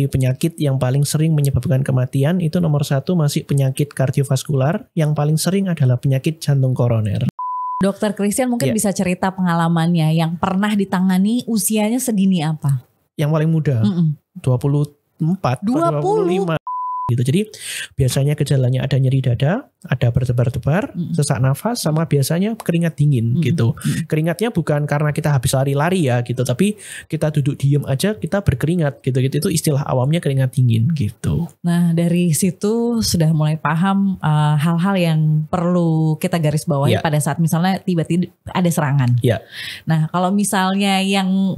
Penyakit yang paling sering menyebabkan kematian itu nomor 1 masih penyakit kardiovaskular, yang paling sering adalah penyakit jantung koroner. Dokter Christian mungkin bisa cerita pengalamannya yang pernah ditangani usianya segini apa? Yang paling muda, 24, 25 gitu. Jadi biasanya gejalanya ada nyeri dada, ada berdebar-debar, sesak nafas, sama biasanya keringat dingin gitu. Keringatnya bukan karena kita habis lari-lari ya gitu, tapi kita duduk diem aja kita berkeringat gitu. Itu istilah awamnya keringat dingin gitu. Nah dari situ sudah mulai paham hal-hal yang perlu kita garis bawahi pada saat misalnya tiba-tiba ada serangan. Nah kalau misalnya yang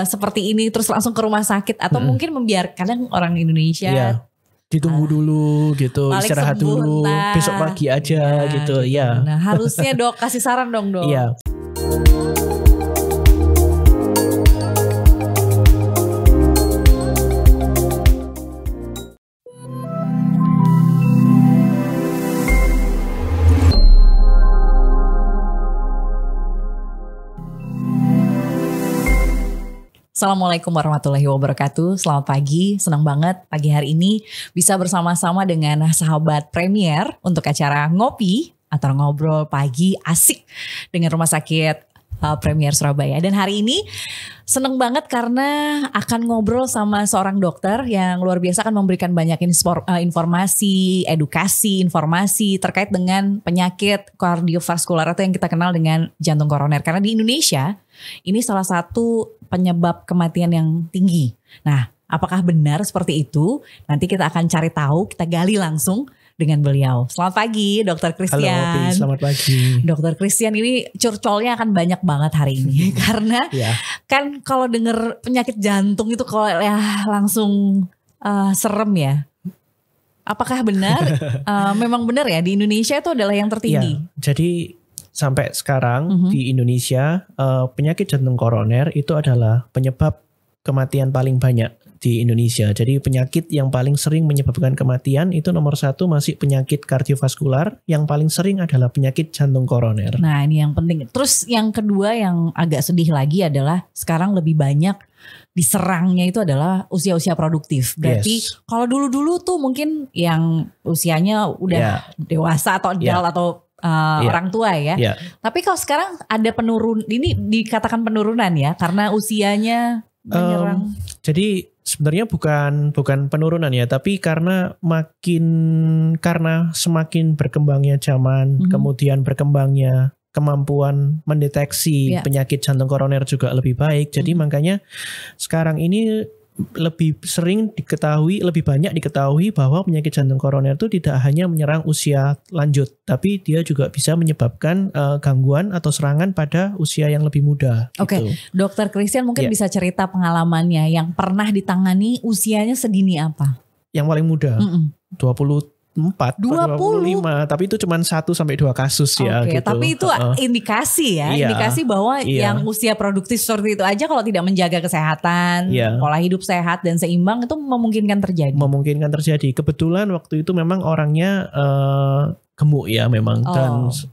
seperti ini terus langsung ke rumah sakit atau mungkin membiarkan, kadang orang Indonesia ditunggu dulu gitu, istirahat dulu, besok pagi aja gitu. Nah harusnya Dok kasih saran dong Dok. Assalamualaikum warahmatullahi wabarakatuh. Selamat pagi, senang banget pagi hari ini bisa bersama-sama dengan sahabat Premier untuk acara ngopi atau ngobrol pagi asik dengan Rumah Sakit Premier Surabaya. Dan hari ini seneng banget karena akan ngobrol sama seorang dokter yang luar biasa, akan memberikan banyak informasi, edukasi, informasi terkait dengan penyakit kardiovaskular atau yang kita kenal dengan jantung koroner. Karena di Indonesia ini salah satu penyebab kematian yang tinggi. Nah, apakah benar seperti itu? Nanti kita akan cari tahu, kita gali langsung dengan beliau. Selamat pagi, Dokter Christian. Halo, selamat pagi. Dokter Christian ini curcolnya akan banyak banget hari ini karena kan kalau dengar penyakit jantung itu kalau ya langsung serem ya. Apakah benar? Memang benar ya di Indonesia itu adalah yang tertinggi. Jadi sampai sekarang di Indonesia penyakit jantung koroner itu adalah penyebab kematian paling banyak di Indonesia. Jadi penyakit yang paling sering menyebabkan kematian itu nomor 1 masih penyakit kardiovaskular, yang paling sering adalah penyakit jantung koroner. Nah ini yang penting. Terus yang kedua yang agak sedih lagi adalah sekarang lebih banyak diserangnya itu adalah usia-usia produktif. Berarti kalau dulu-dulu tuh mungkin yang usianya udah dewasa atau adult atau orang tua ya. Tapi kalau sekarang ada ini dikatakan penurunan ya karena usianya menyerang. Jadi sebenarnya bukan penurunan ya, tapi karena semakin berkembangnya zaman, kemudian berkembangnya kemampuan mendeteksi penyakit jantung koroner juga lebih baik. Jadi makanya sekarang ini lebih banyak diketahui bahwa penyakit jantung koroner itu tidak hanya menyerang usia lanjut, tapi dia juga bisa menyebabkan gangguan atau serangan pada usia yang lebih muda. Oke, Dokter Christian mungkin bisa cerita pengalamannya yang pernah ditangani usianya segini apa? Yang paling muda, 24, 25, tapi itu cuma 1-2 kasus ya gitu. Tapi itu indikasi ya, indikasi bahwa yang usia produktif seperti itu aja kalau tidak menjaga kesehatan, pola hidup sehat dan seimbang itu memungkinkan terjadi. Memungkinkan terjadi. Kebetulan waktu itu memang orangnya gemuk ya memang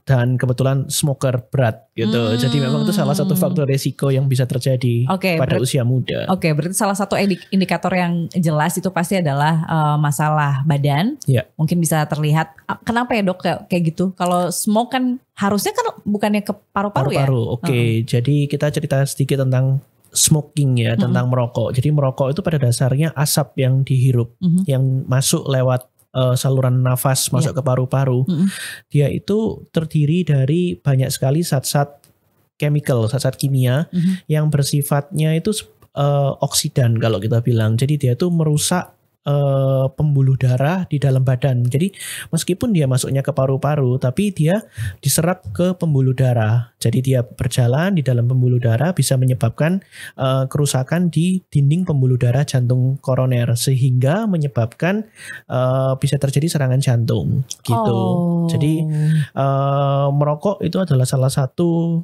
dan kebetulan smoker berat gitu. Jadi memang itu salah satu faktor resiko yang bisa terjadi pada usia muda. Berarti salah satu indikator yang jelas itu pasti adalah masalah badan. Mungkin bisa terlihat. Kenapa ya Dok kayak gitu? Kalau smoke kan harusnya kan bukannya ke paru-paru ya? Jadi kita cerita sedikit tentang smoking ya, tentang merokok. Jadi merokok itu pada dasarnya asap yang dihirup, yang masuk lewat saluran nafas masuk ke paru-paru. Dia itu terdiri dari banyak sekali zat-zat kimia yang bersifatnya itu oksidan kalau kita bilang. Jadi dia itu merusak pembuluh darah di dalam badan. Jadi meskipun dia masuknya ke paru-paru, tapi dia diserap ke pembuluh darah. Jadi dia berjalan di dalam pembuluh darah, bisa menyebabkan kerusakan di dinding pembuluh darah jantung koroner, sehingga menyebabkan bisa terjadi serangan jantung gitu. Jadi merokok itu adalah salah satu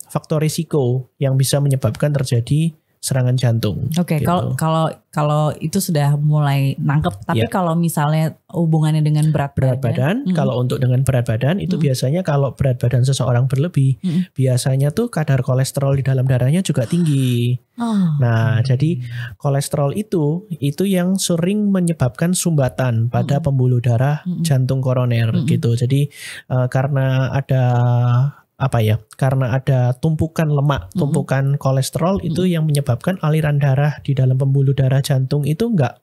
faktor risiko yang bisa menyebabkan terjadi serangan jantung. Oke, gitu. kalau itu sudah mulai nangkep, tapi kalau misalnya hubungannya dengan berat badan, kalau untuk dengan berat badan itu biasanya kalau berat badan seseorang berlebih, biasanya tuh kadar kolesterol di dalam darahnya juga tinggi. Nah, jadi kolesterol itu yang sering menyebabkan sumbatan pada pembuluh darah jantung koroner gitu. Jadi karena ada tumpukan lemak, tumpukan kolesterol itu yang menyebabkan aliran darah di dalam pembuluh darah jantung itu nggak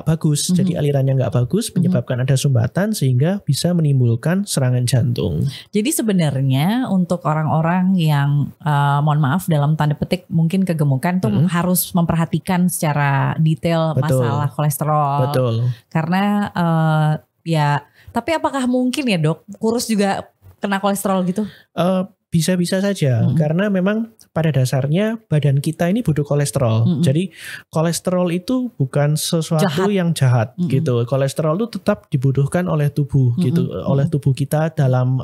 bagus. Jadi alirannya nggak bagus, menyebabkan ada sumbatan sehingga bisa menimbulkan serangan jantung. Jadi sebenarnya untuk orang-orang yang mohon maaf dalam tanda petik mungkin kegemukan tuh harus memperhatikan secara detail masalah kolesterol. Betul. Karena tapi apakah mungkin ya dok kurus juga kena kolesterol gitu? Bisa-bisa saja karena memang pada dasarnya badan kita ini butuh kolesterol. Jadi kolesterol itu bukan sesuatu yang jahat gitu. Kolesterol itu tetap dibutuhkan oleh tubuh gitu, oleh tubuh kita dalam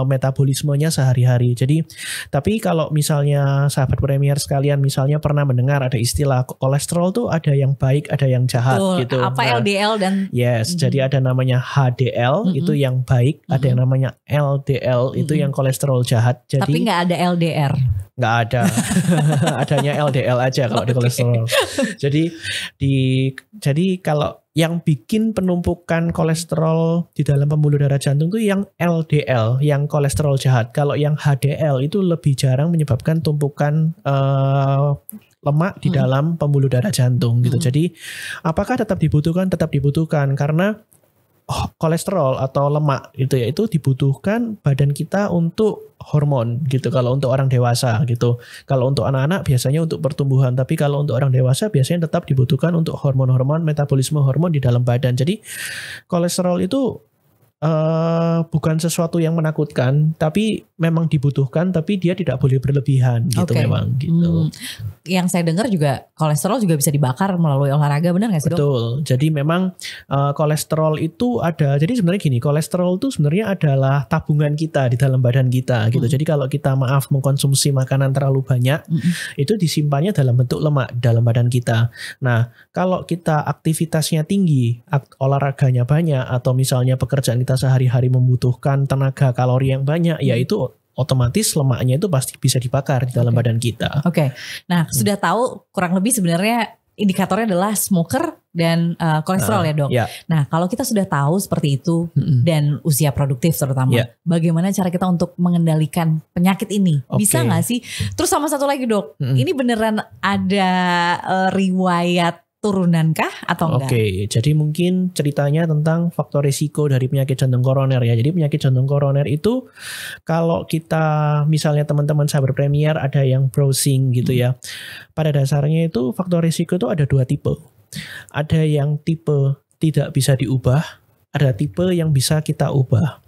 metabolismenya sehari-hari. Jadi tapi kalau misalnya sahabat Premier sekalian misalnya pernah mendengar ada istilah kolesterol tuh ada yang baik, ada yang jahat gitu. Apa LDL dan jadi ada namanya HDL itu yang baik, ada yang namanya LDL itu yang kolesterol jahat. Jadi, tapi nggak ada LDR. Nggak ada, adanya LDL aja kalau di kolesterol. Jadi kalau yang bikin penumpukan kolesterol di dalam pembuluh darah jantung itu yang LDL, yang kolesterol jahat. Kalau yang HDL itu lebih jarang menyebabkan tumpukan lemak di dalam pembuluh darah jantung gitu. Jadi apakah tetap dibutuhkan? Tetap dibutuhkan karena kolesterol atau lemak itu dibutuhkan badan kita untuk hormon gitu. Kalau untuk orang dewasa gitu. Kalau untuk anak-anak biasanya untuk pertumbuhan, tapi kalau untuk orang dewasa biasanya tetap dibutuhkan untuk hormon-hormon, metabolisme hormon di dalam badan. Jadi kolesterol itu bukan sesuatu yang menakutkan, tapi memang dibutuhkan, tapi dia tidak boleh berlebihan gitu memang gitu. Yang saya dengar juga kolesterol juga bisa dibakar melalui olahraga, benar nggak sih dok? Betul. Jadi memang kolesterol itu ada. Jadi sebenarnya gini, kolesterol itu sebenarnya adalah tabungan kita di dalam badan kita gitu. Jadi kalau kita mengkonsumsi makanan terlalu banyak, itu disimpannya dalam bentuk lemak dalam badan kita. Nah, kalau kita aktivitasnya tinggi, olahraganya banyak, atau misalnya pekerjaan kita sehari-hari membutuhkan tenaga kalori yang banyak, yaitu otomatis lemaknya itu pasti bisa dibakar di dalam badan kita. Nah, sudah tahu kurang lebih sebenarnya indikatornya adalah smoker dan kolesterol ya dok. Nah, kalau kita sudah tahu seperti itu dan usia produktif terutama, bagaimana cara kita untuk mengendalikan penyakit ini? Bisa nggak sih? Terus sama satu lagi dok, ini beneran ada riwayat turunankah atau enggak? Jadi mungkin ceritanya tentang faktor risiko dari penyakit jantung koroner ya. Jadi penyakit jantung koroner itu kalau kita misalnya teman-teman sahabat Premier ada yang browsing gitu ya. Pada dasarnya itu faktor risiko itu ada 2 tipe. Ada yang tipe tidak bisa diubah, ada tipe yang bisa kita ubah.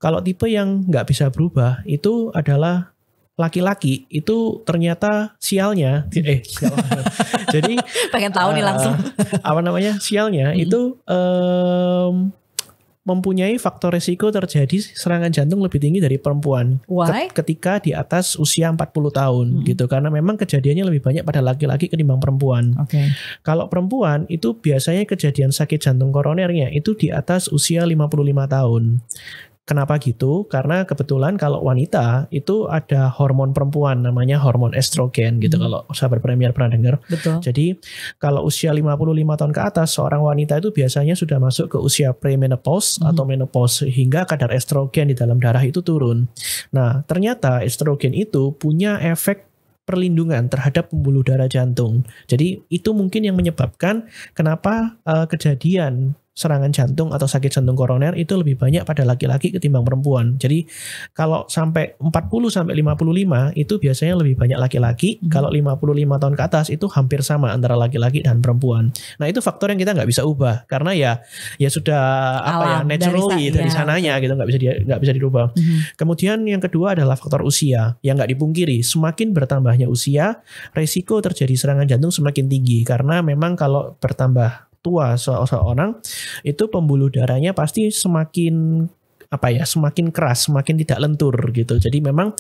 Kalau tipe yang nggak bisa berubah itu adalah laki-laki itu ternyata sialnya, jadi pengen tahu nih langsung. Sialnya itu mempunyai faktor resiko terjadi serangan jantung lebih tinggi dari perempuan. Ketika di atas usia 40 tahun gitu, karena memang kejadiannya lebih banyak pada laki-laki ketimbang perempuan. Kalau perempuan itu biasanya kejadian sakit jantung koronernya itu di atas usia 55 tahun. Kenapa gitu? Karena kebetulan kalau wanita itu ada hormon perempuan namanya hormon estrogen gitu. Kalau sahabat Premier pernah dengar. Betul. Jadi kalau usia 55 tahun ke atas seorang wanita itu biasanya sudah masuk ke usia premenopause atau menopause sehingga kadar estrogen di dalam darah itu turun. Nah, ternyata estrogen itu punya efek perlindungan terhadap pembuluh darah jantung. Jadi itu mungkin yang menyebabkan kenapa kejadian serangan jantung atau sakit jantung koroner itu lebih banyak pada laki-laki ketimbang perempuan. Jadi kalau sampai 40 sampai 55 itu biasanya lebih banyak laki-laki. Kalau 55 tahun ke atas itu hampir sama antara laki-laki dan perempuan. Nah, itu faktor yang kita nggak bisa ubah karena ya sudah naturally dari sananya gitu, nggak bisa dirubah. Kemudian yang kedua adalah faktor usia yang nggak dipungkiri. Semakin bertambahnya usia, resiko terjadi serangan jantung semakin tinggi karena memang kalau bertambah tua seorang itu pembuluh darahnya pasti semakin semakin keras, semakin tidak lentur gitu. Jadi memang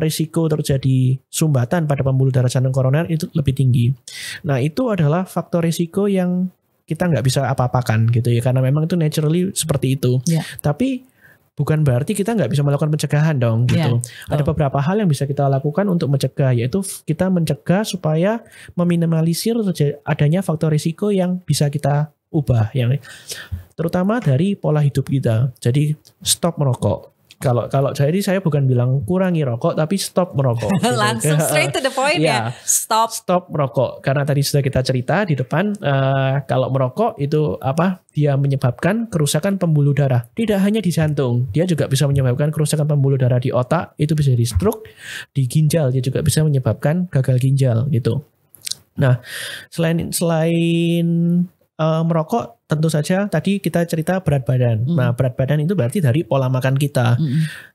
risiko terjadi sumbatan pada pembuluh darah jantung koroner itu lebih tinggi. Nah, itu adalah faktor risiko yang kita nggak bisa apa-apakan gitu ya, karena memang itu naturally seperti itu. Tapi bukan berarti kita nggak bisa melakukan pencegahan dong gitu. Ada beberapa hal yang bisa kita lakukan untuk mencegah, yaitu kita mencegah supaya meminimalisir adanya faktor risiko yang bisa kita ubah, yang terutama dari pola hidup kita. Jadi stop merokok. Kalau jadi saya bukan bilang kurangi rokok, tapi stop merokok. Gitu. Langsung straight to the point ya. Stop merokok. Karena tadi sudah kita cerita di depan, kalau merokok itu dia menyebabkan kerusakan pembuluh darah. Tidak hanya di jantung, dia juga bisa menyebabkan kerusakan pembuluh darah di otak. Itu bisa di stroke, di ginjal dia juga bisa menyebabkan gagal ginjal gitu. Nah, selain merokok, tentu saja tadi kita cerita berat badan. Nah, berat badan itu berarti dari pola makan kita.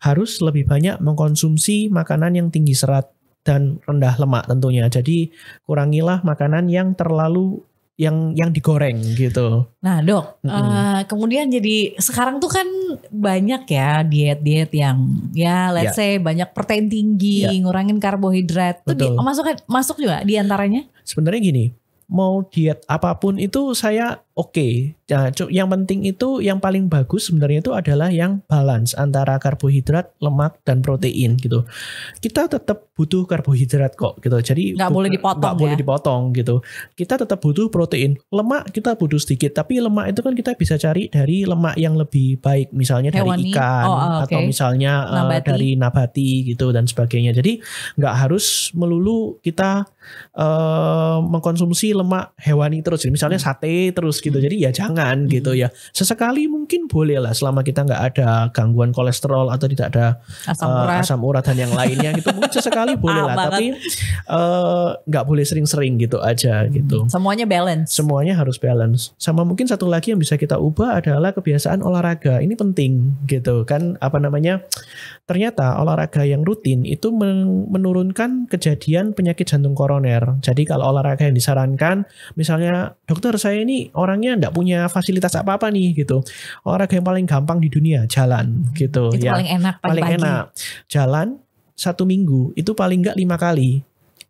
Harus lebih banyak mengkonsumsi makanan yang tinggi serat dan rendah lemak tentunya. Jadi kurangilah makanan yang terlalu yang digoreng gitu. Nah, Dok, kemudian jadi sekarang tuh kan banyak ya diet-diet yang let's say banyak protein tinggi, ngurangin karbohidrat. Itu masuk juga di antaranya? Sebenarnya gini, mau diet apapun itu saya oke. Nah, yang penting itu yang paling bagus sebenarnya itu adalah yang balance antara karbohidrat, lemak dan protein gitu. Kita tetap butuh karbohidrat kok gitu. Jadi nggak boleh dipotong gitu. Kita tetap butuh protein. Lemak kita butuh sedikit, tapi lemak itu kan kita bisa cari dari lemak yang lebih baik, misalnya dari ikan atau misalnya dari nabati gitu dan sebagainya. Jadi nggak harus melulu kita mengkonsumsi lemak hewani terus. Jadi misalnya sate terus gitu. Jadi ya jangan gitu ya. Sesekali mungkin boleh lah selama kita nggak ada gangguan kolesterol atau tidak ada asam urat dan yang lainnya gitu. Mungkin sesekali boleh lah. Tapi nggak boleh sering-sering gitu aja gitu. Semuanya balance. Semuanya harus balance. Sama mungkin satu lagi yang bisa kita ubah adalah kebiasaan olahraga. Ini penting gitu kan. Ternyata olahraga yang rutin itu menurunkan kejadian penyakit jantung koroner. Jadi kalau olahraga yang disarankan, misalnya dokter saya ini orangnya enggak punya fasilitas apa-apa nih gitu. Olahraga yang paling gampang di dunia jalan gitu. Itu paling enak pagi-pagi. Paling enak. Jalan 1 minggu itu paling enggak 5 kali.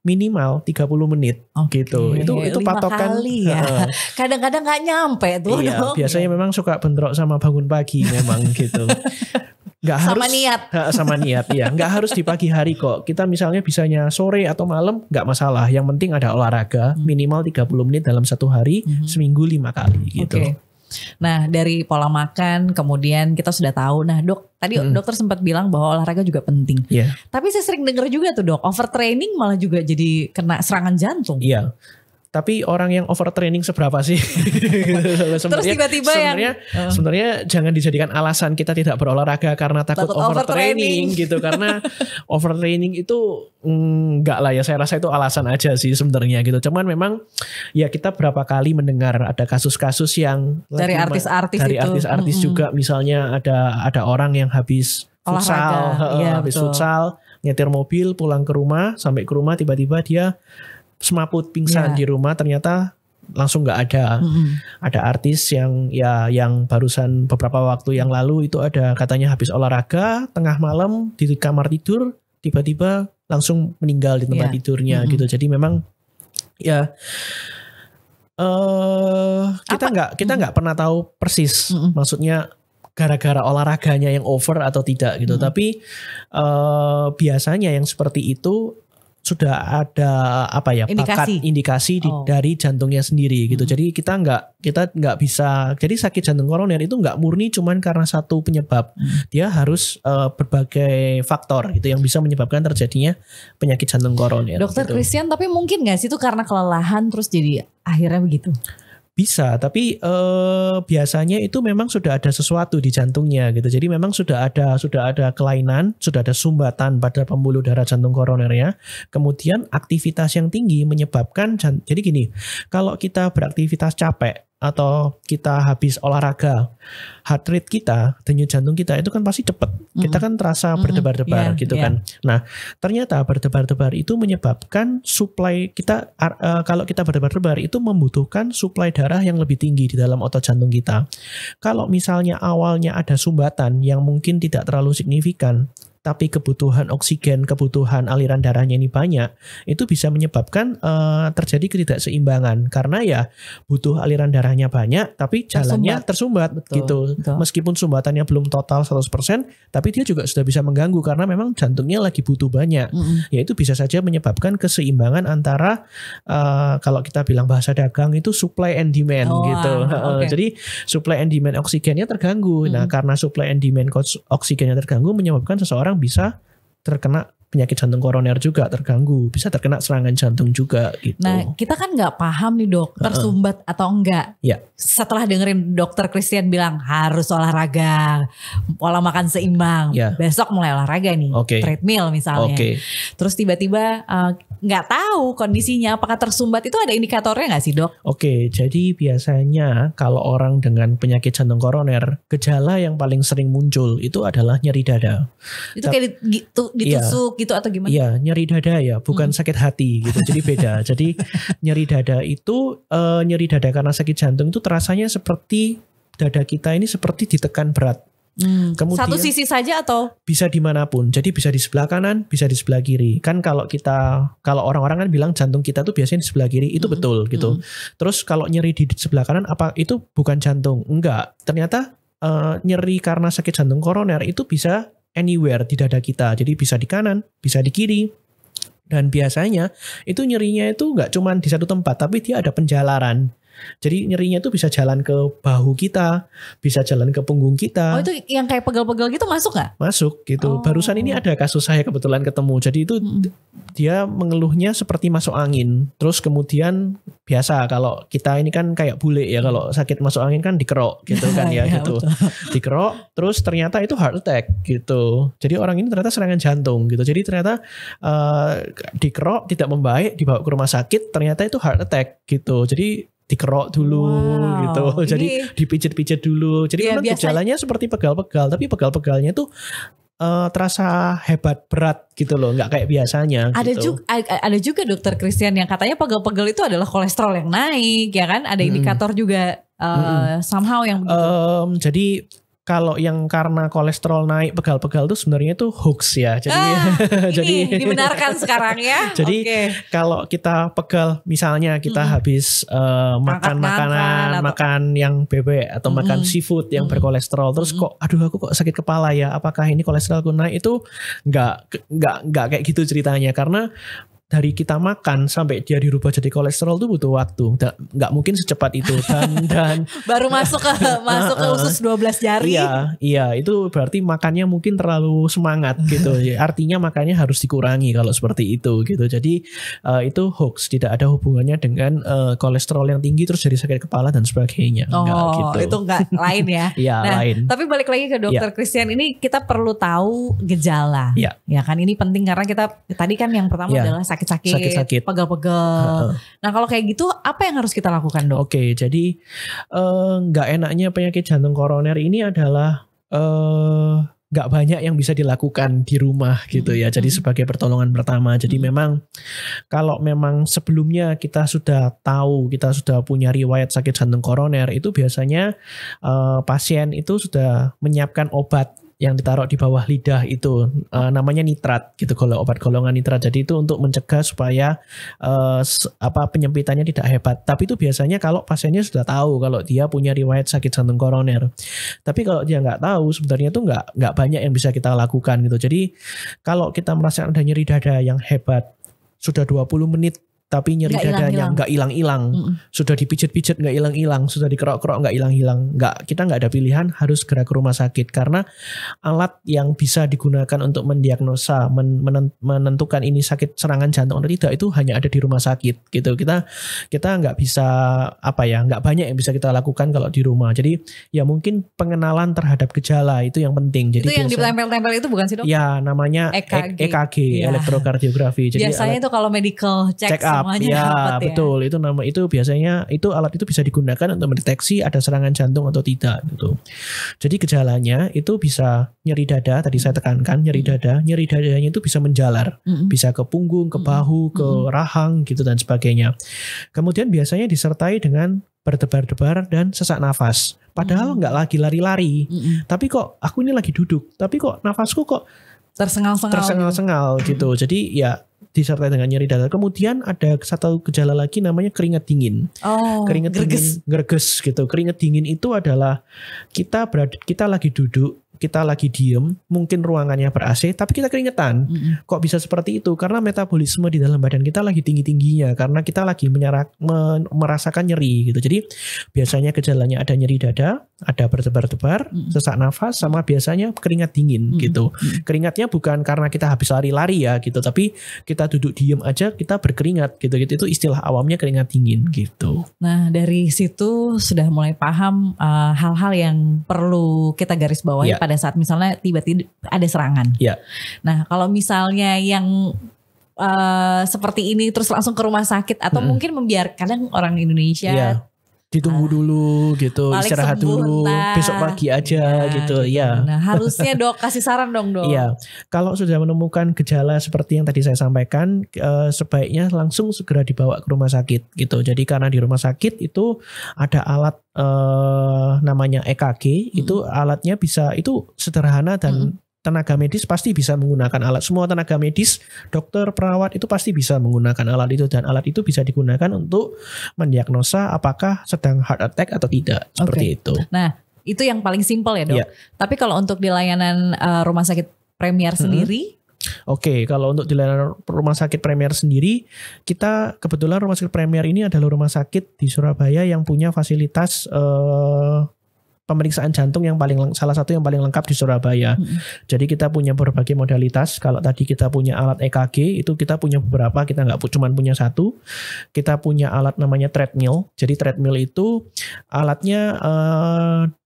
Minimal 30 menit gitu. Itu patokan. Kali ya. Kadang-kadang nggak nyampe tuh. Iya, biasanya memang suka bentrok sama bangun pagi memang gitu. Nggak harus sama niat ya, nggak harus di pagi hari kok. Kita misalnya bisanya sore atau malam nggak masalah. Yang penting ada olahraga minimal 30 menit dalam 1 hari, seminggu 5 kali gitu. Nah, dari pola makan kemudian kita sudah tahu. Nah, Dok, tadi dokter sempat bilang bahwa olahraga juga penting. Tapi saya sering dengar juga tuh, Dok, overtraining malah juga jadi kena serangan jantung. Iya. Tapi orang yang overtraining seberapa sih? Terus tiba-tiba sebenarnya jangan dijadikan alasan kita tidak berolahraga karena takut overtraining gitu. Karena overtraining itu enggak lah ya, saya rasa itu alasan aja sih sebenarnya gitu. Cuman memang ya kita berapa kali mendengar ada kasus-kasus yang dari artis-artis juga, misalnya ada orang yang habis futsal, nyetir mobil pulang ke rumah, sampai ke rumah tiba-tiba dia semaput pingsan di rumah, ternyata langsung nggak ada. Ada artis yang barusan beberapa waktu yang lalu itu ada katanya habis olahraga tengah malam di kamar tidur tiba-tiba langsung meninggal di tempat tidurnya gitu. Jadi memang ya kita nggak pernah tahu persis maksudnya gara-gara olahraganya yang over atau tidak gitu. Tapi biasanya yang seperti itu sudah ada indikasi dari jantungnya sendiri gitu. Jadi kita nggak bisa. Jadi sakit jantung koroner itu nggak murni cuman karena satu penyebab. Dia harus berbagai faktor gitu yang bisa menyebabkan terjadinya penyakit jantung koroner. Dokter gitu. Christian, tapi mungkin nggak sih itu karena kelelahan terus jadi akhirnya begitu? Bisa, tapi biasanya itu memang sudah ada sesuatu di jantungnya gitu. Jadi memang sudah ada kelainan, sudah ada sumbatan pada pembuluh darah jantung koronernya. Kemudian aktivitas yang tinggi menyebabkan jadi gini, kalau kita beraktivitas capek atau kita habis olahraga, heart rate kita, denyut jantung kita itu kan pasti cepat. Kita kan terasa berdebar-debar gitu kan. Nah, ternyata berdebar-debar itu menyebabkan suplai kita, kalau kita berdebar-debar itu membutuhkan suplai darah yang lebih tinggi di dalam otot jantung kita. Kalau misalnya awalnya ada sumbatan yang mungkin tidak terlalu signifikan, tapi kebutuhan oksigen, kebutuhan aliran darahnya ini banyak, itu bisa menyebabkan terjadi ketidakseimbangan. Karena ya butuh aliran darahnya banyak, tapi jalannya tersumbat gitu. Betul. Meskipun sumbatannya belum total 100%, tapi dia juga sudah bisa mengganggu karena memang jantungnya lagi butuh banyak. Yaitu bisa saja menyebabkan keseimbangan antara, kalau kita bilang bahasa dagang itu supply and demand gitu. Jadi supply and demand oksigennya terganggu. Nah, karena supply and demand oksigennya terganggu menyebabkan seseorang bisa terkena penyakit jantung koroner juga, terganggu, bisa terkena serangan jantung juga gitu. Nah, kita kan nggak paham nih dok, tersumbat atau enggak. Setelah dengerin dokter Christian bilang harus olahraga, pola makan seimbang, besok mulai olahraga nih, treadmill misalnya. Terus tiba-tiba nggak tahu kondisinya, apakah tersumbat itu ada indikatornya nggak sih dok? Jadi biasanya kalau orang dengan penyakit jantung koroner, gejala yang paling sering muncul itu adalah nyeri dada. Itu kayak ditusuk gitu atau gimana? Iya, nyeri dada ya, bukan sakit hati gitu. Jadi beda. Jadi nyeri dada itu, nyeri dada karena sakit jantung itu terasanya seperti dada kita ini seperti ditekan berat. Kemudian, satu sisi saja atau bisa dimanapun. Jadi bisa di sebelah kanan, bisa di sebelah kiri. Kan kalau orang-orang kan bilang jantung kita tuh biasanya di sebelah kiri, itu betul gitu. Terus kalau nyeri di sebelah kanan, apa itu bukan jantung? Enggak. Ternyata nyeri karena sakit jantung koroner itu bisa anywhere di dada kita. Jadi bisa di kanan, bisa di kiri. Dan biasanya itu nyerinya itu nggak cuma di satu tempat, tapi dia ada penjalaran. Jadi nyerinya itu bisa jalan ke bahu kita, bisa jalan ke punggung kita. Oh, itu yang kayak pegel-pegel gitu masuk nggak? Masuk gitu. Barusan ini ada kasus saya kebetulan ketemu. Jadi itu dia mengeluhnya seperti masuk angin. Terus kemudian biasa kalau kita ini kan kayak bule ya, kalau sakit masuk angin kan dikerok gitu kan ya gitu. Dikerok, terus ternyata itu heart attack gitu. Jadi orang ini ternyata serangan jantung gitu. Jadi ternyata dikerok tidak membaik, dibawa ke rumah sakit, ternyata itu heart attack gitu. Jadi dikerok dulu gitu. Jadi dipijit-pijit dulu. Jadi memang gejalanya seperti pegal-pegal, tapi pegal-pegalnya tuh terasa hebat berat gitu loh, nggak kayak biasanya. Ada juga dokter Christian yang katanya pegal-pegal itu adalah kolesterol yang naik, ya kan? Ada indikator juga somehow yang begitu. Jadi kalau yang karena kolesterol naik pegal-pegal itu sebenarnya itu hoax ya. Jadi jadi dibenarkan sekarang ya. Jadi kalau kita pegal, misalnya kita habis makan makanan, makan yang bebek atau makan seafood yang berkolesterol, terus kok aduh aku kok sakit kepala ya, apakah ini kolesterolku naik? Itu nggak kayak gitu ceritanya, karena dari kita makan sampai dia dirubah jadi kolesterol itu butuh waktu. Nggak mungkin secepat itu. Dan baru masuk ke usus 12 jari. Iya, itu berarti makannya mungkin terlalu semangat gitu. Artinya makannya harus dikurangi kalau seperti itu gitu. Jadi itu hoax, tidak ada hubungannya dengan kolesterol yang tinggi terus jadi sakit kepala dan sebagainya. Gitu. Itu enggak lain ya. Iya, lain. Tapi balik lagi ke dokter Christian, ini kita perlu tahu gejala. Ya kan, ini penting karena kita tadi kan yang pertama adalah sakit-sakit, pegal-pegal. Nah kalau kayak gitu apa yang harus kita lakukan dok? Jadi nggak enaknya penyakit jantung koroner ini adalah nggak banyak yang bisa dilakukan di rumah gitu ya. Jadi sebagai pertolongan pertama. Jadi memang kalau memang sebelumnya kita sudah tahu, kita sudah punya riwayat sakit jantung koroner, itu biasanya pasien itu sudah menyiapkan obat yang ditaruh di bawah lidah itu, namanya nitrat gitu, kalau obat golongan nitrat. Jadi itu untuk mencegah supaya penyempitannya tidak hebat. Tapi itu biasanya kalau pasiennya sudah tahu kalau dia punya riwayat sakit jantung koroner. Tapi kalau dia nggak tahu, sebenarnya itu nggak banyak yang bisa kita lakukan gitu. Jadi kalau kita merasakan ada nyeri dada yang hebat, sudah 20 menit tapi nyeri dadanya nggak hilang-hilang, sudah dipijit-pijit nggak hilang-hilang, sudah dikerok-kerok nggak hilang-hilang, kita nggak ada pilihan, harus segera ke rumah sakit. Karena alat yang bisa digunakan untuk mendiagnosa, menentukan ini sakit serangan jantung atau tidak, itu hanya ada di rumah sakit gitu. Kita nggak bisa nggak banyak yang bisa kita lakukan kalau di rumah. Jadi ya mungkin pengenalan terhadap gejala itu yang penting. Jadi itu yang ditempel-tempel itu bukan sih dok? Ya namanya EKG, elektrokardiografi. Jadi biasanya itu kalau medical check up Namanya ya, dapat ya. Betul, itu biasanya alat itu bisa digunakan untuk mendeteksi ada serangan jantung atau tidak gitu. Jadi gejalanya itu bisa nyeri dada, tadi saya tekankan nyeri dadanya itu bisa menjalar, bisa ke punggung, ke bahu, ke rahang gitu dan sebagainya. Kemudian biasanya disertai dengan berdebar-debar dan sesak nafas. Padahal nggak lagi lari-lari, tapi kok aku ini lagi duduk, tapi kok nafasku kok tersengal-sengal gitu. Jadi ya disertai dengan nyeri dada. Kemudian ada satu gejala lagi namanya keringat dingin. Keringat dingin, greges gitu. Keringat dingin itu adalah kita lagi duduk, kita lagi diem, mungkin ruangannya ber-AC, tapi kita keringetan. Kok bisa seperti itu? Karena metabolisme di dalam badan kita lagi tinggi-tingginya, karena kita lagi merasakan nyeri gitu. Jadi biasanya gejalanya ada nyeri dada, ada berdebar-debar, sesak nafas, sama biasanya keringat dingin gitu. Keringatnya bukan karena kita habis lari-lari ya gitu, tapi kita duduk diem aja kita berkeringat gitu. Itu istilah awamnya keringat dingin gitu. Nah dari situ sudah mulai paham hal-hal yang perlu kita garis bawahi pada saat misalnya tiba-tiba ada serangan. Nah kalau misalnya yang seperti ini terus langsung ke rumah sakit atau mungkin membiarkan, kadang orang Indonesia ditunggu dulu gitu, istirahat dulu, besok pagi aja gitu. Nah harusnya Dok kasih saran dong Dok. Iya, kalau sudah menemukan gejala seperti yang tadi saya sampaikan, sebaiknya langsung segera dibawa ke rumah sakit gitu. Jadi karena di rumah sakit itu ada alat namanya EKG, itu alatnya itu sederhana dan tenaga medis pasti bisa menggunakan alat. Semua tenaga medis, dokter, perawat itu pasti bisa menggunakan alat itu, dan alat itu bisa digunakan untuk mendiagnosa apakah sedang heart attack atau tidak, seperti itu. Nah, itu yang paling simpel ya Dok. Tapi kalau untuk di layanan rumah sakit Premier sendiri? Kalau untuk di layanan rumah sakit Premier sendiri, kita kebetulan rumah sakit Premier ini adalah rumah sakit di Surabaya yang punya fasilitas pemeriksaan jantung yang salah satu yang paling lengkap di Surabaya. Jadi kita punya berbagai modalitas. Kalau tadi kita punya alat EKG, itu kita punya beberapa, kita nggak cuma punya satu. Kita punya alat namanya treadmill. Jadi treadmill itu alatnya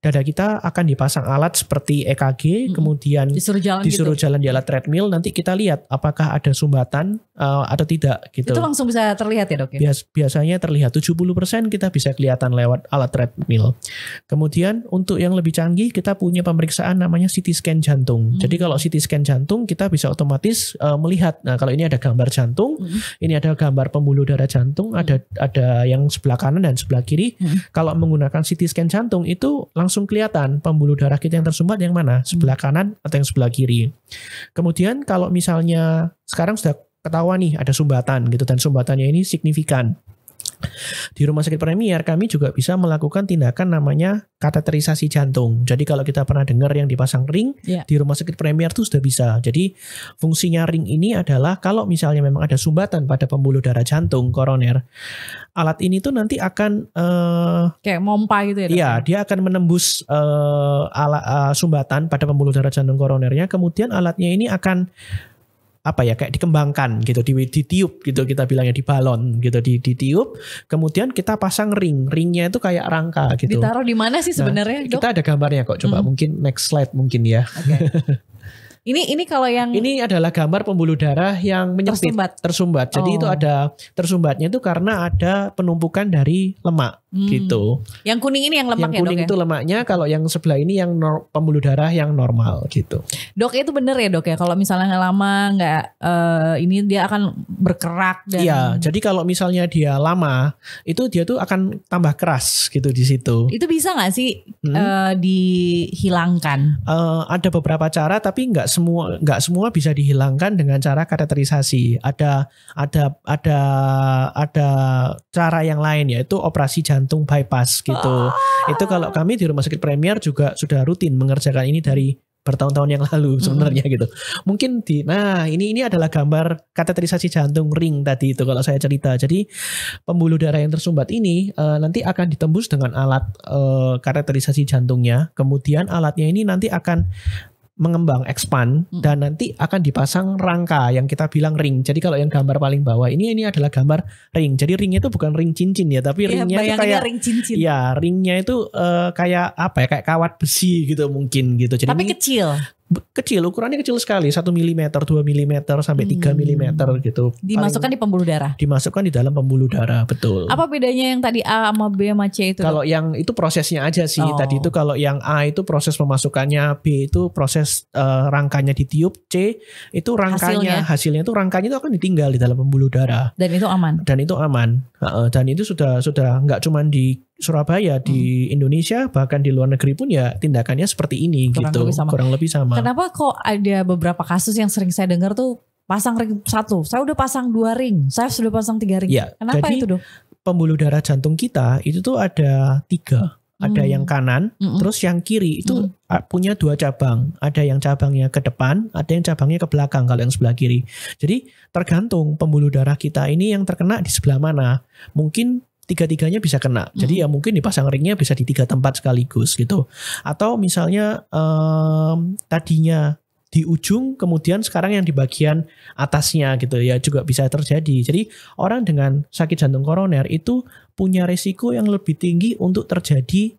dada kita akan dipasang alat seperti EKG, kemudian disuruh jalan di alat treadmill. Nanti kita lihat apakah ada sumbatan atau tidak gitu. Itu langsung bisa terlihat ya Dok ya? Biasanya terlihat 70% kita bisa kelihatan lewat alat treadmill. Kemudian untuk yang lebih canggih kita punya pemeriksaan namanya CT scan jantung. Jadi kalau CT scan jantung kita bisa otomatis melihat. Nah kalau ini ada gambar jantung, ini ada gambar pembuluh darah jantung, ada yang sebelah kanan dan sebelah kiri. Kalau menggunakan CT scan jantung itu langsung kelihatan pembuluh darah kita yang tersumbat yang mana, sebelah kanan atau yang sebelah kiri. Kemudian kalau misalnya sekarang sudah ketahuan nih ada sumbatan gitu, dan sumbatannya ini signifikan. Di rumah sakit Premier kami juga bisa melakukan tindakan namanya kateterisasi jantung. Jadi kalau kita pernah dengar yang dipasang ring, di rumah sakit Premier itu sudah bisa. Jadi fungsinya ring ini adalah kalau misalnya memang ada sumbatan pada pembuluh darah jantung koroner, alat ini tuh nanti akan kayak mompa gitu ya? Iya, dia akan menembus sumbatan pada pembuluh darah jantung koronernya. Kemudian alatnya ini akan kayak dikembangkan gitu, ditiup gitu, kita bilangnya di balon gitu, ditiup, kemudian kita pasang ringnya itu kayak rangka gitu. Ditaruh di mana sih sebenarnya? Nah, kita ada gambarnya kok, coba mungkin next slide mungkin ya. Ini kalau yang ini adalah gambar pembuluh darah yang menyempit, tersumbat. Jadi itu ada tersumbatnya itu karena ada penumpukan dari lemak gitu. Yang kuning ini yang lemak ya? Yang kuning itu lemaknya, kalau yang sebelah ini yang pembuluh darah yang normal gitu. Dok itu bener ya Dok ya, kalau misalnya lama nggak ini dia akan berkerak dan. Iya, jadi kalau misalnya dia lama itu dia tuh akan tambah keras gitu di situ. Itu bisa nggak sih dihilangkan? Ada beberapa cara, tapi nggak semua bisa dihilangkan dengan cara kateterisasi. Ada cara yang lain, yaitu operasi jantung bypass gitu. Itu kalau kami di rumah sakit Premier juga sudah rutin mengerjakan ini dari bertahun-tahun yang lalu sebenarnya gitu. Mungkin ini adalah gambar kateterisasi jantung ring tadi itu kalau saya cerita. Jadi pembuluh darah yang tersumbat ini nanti akan ditembus dengan alat kateterisasi jantungnya. Kemudian alatnya ini nanti akan mengembang, expand, dan nanti akan dipasang rangka yang kita bilang ring. Jadi kalau yang gambar paling bawah ini adalah gambar ring. Jadi ringnya itu bukan ring cincin ya, tapi ringnya itu kayak ring cincin. Ya, ringnya itu kayak kayak kawat besi gitu mungkin gitu. Jadi tapi kecil. kecil, ukurannya kecil sekali, 1 mm, 2 mm sampai 3 mm gitu. Dimasukkan di pembuluh darah. Dimasukkan di dalam pembuluh darah, betul. Apa bedanya yang tadi A sama B sama C itu? Kalau yang itu prosesnya aja sih. Tadi itu kalau yang A itu proses pemasukannya, B itu proses rangkanya ditiup, C itu rangkanya hasilnya itu rangkanya itu akan ditinggal di dalam pembuluh darah. Dan itu aman. Dan itu aman. Dan itu sudah nggak cuma di Surabaya, di Indonesia, bahkan di luar negeri pun ya tindakannya seperti ini kurang lebih sama. Kenapa kok ada beberapa kasus yang sering saya dengar tuh pasang ring 1, saya udah pasang 2 ring, saya sudah pasang 3 ring. Ya, kenapa jadi, itu Dok? Pembuluh darah jantung kita itu tuh ada 3. Ada yang kanan, terus yang kiri itu punya 2 cabang. Ada yang cabangnya ke depan, ada yang cabangnya ke belakang kalau yang sebelah kiri. Jadi tergantung pembuluh darah kita ini yang terkena di sebelah mana. Mungkin 3-tiganya bisa kena. Jadi ya mungkin dipasang ringnya bisa di 3 tempat sekaligus gitu. Atau misalnya tadinya di ujung, kemudian sekarang yang di bagian atasnya gitu ya, juga bisa terjadi. Jadi orang dengan sakit jantung koroner itu punya resiko yang lebih tinggi untuk terjadi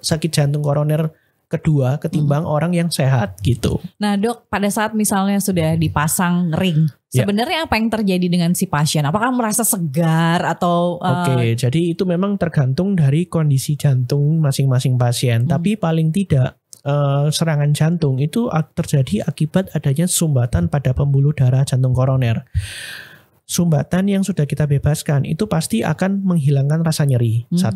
sakit jantung koroner kedua ketimbang orang yang sehat gitu. Nah Dok, pada saat misalnya sudah dipasang ring, sebenarnya apa yang terjadi dengan si pasien? Apakah merasa segar atau? Oke, jadi itu memang tergantung dari kondisi jantung masing-masing pasien. Tapi paling tidak serangan jantung itu terjadi akibat adanya sumbatan pada pembuluh darah jantung koroner. Sumbatan yang sudah kita bebaskan itu pasti akan menghilangkan rasa nyeri. 1.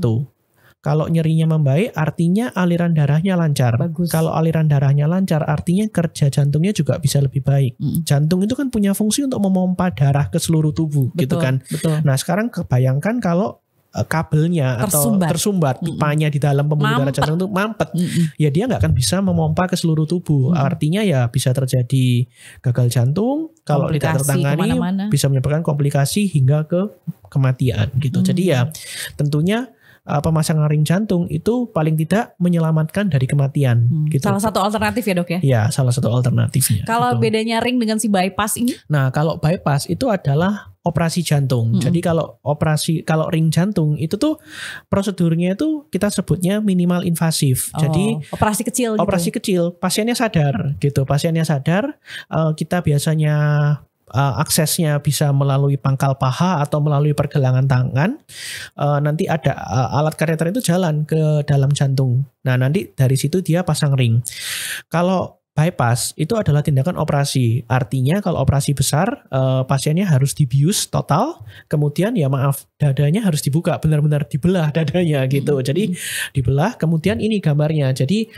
Kalau nyerinya membaik artinya aliran darahnya lancar. Bagus. Kalau aliran darahnya lancar artinya kerja jantungnya juga bisa lebih baik. Jantung itu kan punya fungsi untuk memompa darah ke seluruh tubuh. Gitu kan. Betul. Nah sekarang kebayangkan kalau kabelnya tersumbat pipanya di dalam pembuluh darah jantung itu mampet. Ya dia nggak akan bisa memompa ke seluruh tubuh. Artinya ya bisa terjadi gagal jantung. Kalau tidak tertangani bisa menyebabkan komplikasi hingga ke kematian gitu. Jadi ya tentunya pemasangan ring jantung itu paling tidak menyelamatkan dari kematian. Gitu. Salah satu alternatif ya Dok ya? Ya salah satu alternatifnya. Kalau gitu. bedanya ring dengan si bypass ini? Nah kalau bypass itu adalah operasi jantung. Jadi kalau ring jantung itu tuh prosedurnya itu kita sebutnya minimal invasif. Jadi operasi kecil. Operasi kecil. Pasiennya sadar gitu. Pasiennya sadar. Kita biasanya aksesnya bisa melalui pangkal paha atau melalui pergelangan tangan. Nanti ada alat kateter itu jalan ke dalam jantung. Nah nanti dari situ dia pasang ring. Kalau bypass itu adalah tindakan operasi. Artinya kalau operasi besar pasiennya harus dibius total. Kemudian ya maaf dadanya harus dibuka, benar-benar dibelah dadanya gitu. Jadi dibelah. Kemudian ini gambarnya. Jadi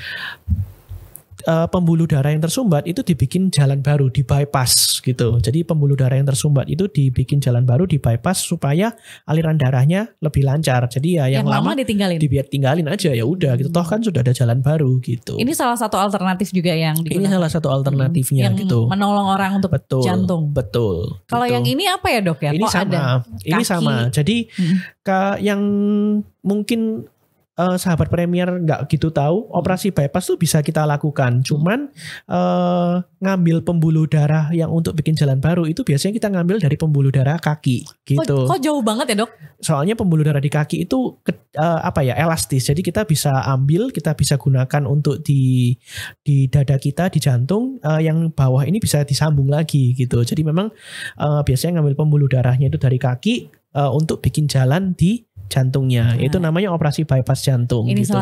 pembuluh darah yang tersumbat itu dibikin jalan baru, di bypass gitu. Jadi pembuluh darah yang tersumbat itu dibikin jalan baru, di bypass supaya aliran darahnya lebih lancar. Jadi ya yang lama tinggalin aja ya udah gitu. Toh kan sudah ada jalan baru gitu. Ini salah satu alternatif juga yang digunakan. Ini salah satu alternatifnya yang gitu. Menolong orang untuk jantung. Betul. Kalau yang ini apa ya Dok ya? Ini sama. Ini sama. Jadi yang mungkin sahabat Premier nggak gitu tahu, operasi bypass tuh bisa kita lakukan. Cuman ngambil pembuluh darah yang untuk bikin jalan baru itu biasanya kita ngambil dari pembuluh darah kaki gitu. Kok jauh banget ya Dok? Soalnya pembuluh darah di kaki itu elastis. Jadi kita bisa ambil, kita bisa gunakan untuk di dada kita, di jantung. Yang bawah ini bisa disambung lagi gitu. Jadi memang biasanya ngambil pembuluh darahnya itu dari kaki untuk bikin jalan di jantungnya. Itu namanya operasi bypass jantung. Ini gitu.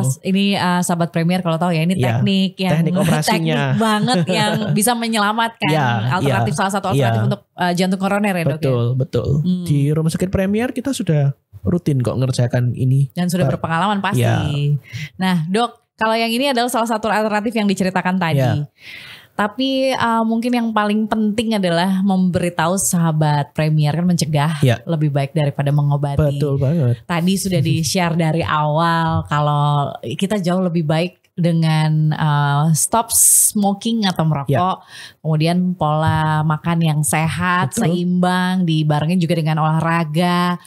sahabat Premier kalau tahu ya, ini teknik operasinya. Teknik banget yang bisa menyelamatkan salah satu alternatif untuk jantung koroner ya Dok. Betul. Di Rumah Sakit Premier kita sudah rutin kok ngerjakan ini. Dan sudah berpengalaman pasti. Ya. Nah Dok, kalau yang ini adalah salah satu alternatif yang diceritakan tadi. Ya. Tapi mungkin yang paling penting adalah memberitahu sahabat Premier kan mencegah lebih baik daripada mengobati. Betul banget. Tadi sudah di-share dari awal kalau kita jauh lebih baik dengan stop smoking atau merokok. Kemudian pola makan yang sehat, seimbang, dibarengin juga dengan olahraga.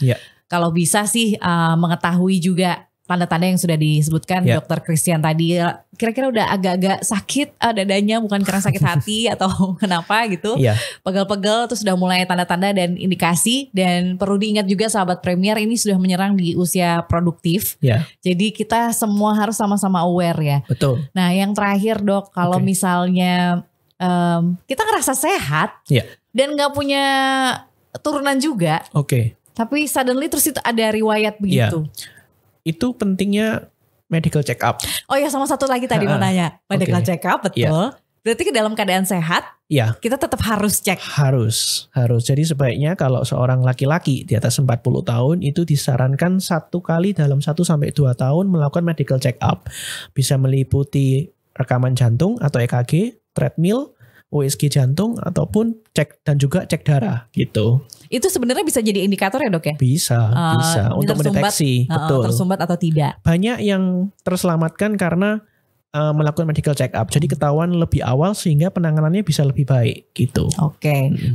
Kalau bisa sih mengetahui juga tanda-tanda yang sudah disebutkan Dokter Christian tadi, kira-kira udah agak-agak sakit dadanya, bukan karena sakit hati atau kenapa gitu, pegel-pegel, terus sudah mulai tanda-tanda dan indikasi. Dan perlu diingat juga sahabat Premier, ini sudah menyerang di usia produktif, jadi kita semua harus sama-sama aware ya. Betul. Nah yang terakhir Dok, kalau misalnya kita ngerasa sehat dan gak punya turunan juga, tapi suddenly terus itu ada riwayat begitu. Itu pentingnya medical check up. Oh ya, sama satu lagi tadi mau nanya. Medical check up, betul. Berarti ke dalam keadaan sehat, kita tetap harus cek. Harus. Jadi sebaiknya kalau seorang laki-laki di atas 40 tahun itu disarankan 1 kali dalam 1-2 tahun melakukan medical check up. Bisa meliputi rekaman jantung atau EKG, treadmill, USG jantung, ataupun cek dan juga cek darah gitu. Itu sebenarnya bisa jadi indikator ya Dok ya? Bisa untuk mendeteksi betul tersumbat atau tidak. Banyak yang terselamatkan karena melakukan medical check up. Jadi ketahuan lebih awal sehingga penanganannya bisa lebih baik gitu.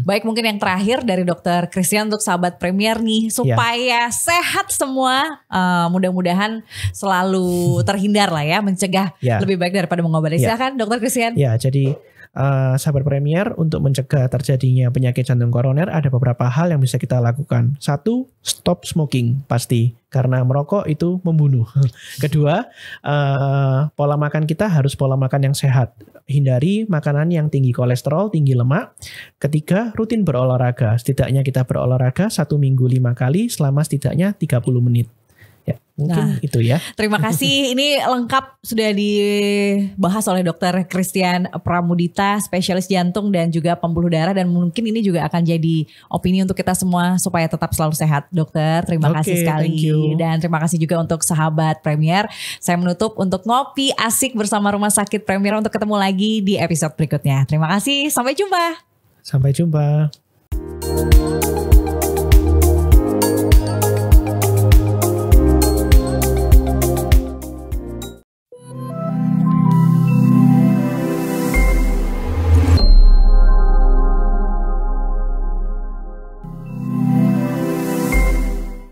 Baik, mungkin yang terakhir dari Dokter Christian untuk sahabat Premier nih, supaya sehat semua, mudah-mudahan selalu terhindar lah ya, mencegah lebih baik daripada mengobati. Silakan Dokter Christian. Jadi sahabat Premier, untuk mencegah terjadinya penyakit jantung koroner ada beberapa hal yang bisa kita lakukan. 1, stop smoking pasti, karena merokok itu membunuh. Kedua, pola makan kita harus pola makan yang sehat. Hindari makanan yang tinggi kolesterol, tinggi lemak. Ketiga, rutin berolahraga. Setidaknya kita berolahraga 1 minggu 5 kali selama setidaknya 30 menit. Ya, mungkin itu ya. Terima kasih. Ini lengkap sudah dibahas oleh Dokter Christian Pramudita, spesialis jantung dan juga pembuluh darah, dan mungkin ini juga akan jadi opini untuk kita semua supaya tetap selalu sehat. Dokter, terima kasih sekali. Dan terima kasih juga untuk sahabat Premier. Saya menutup untuk ngopi asik bersama Rumah Sakit Premier untuk ketemu lagi di episode berikutnya. Terima kasih. Sampai jumpa. Sampai jumpa.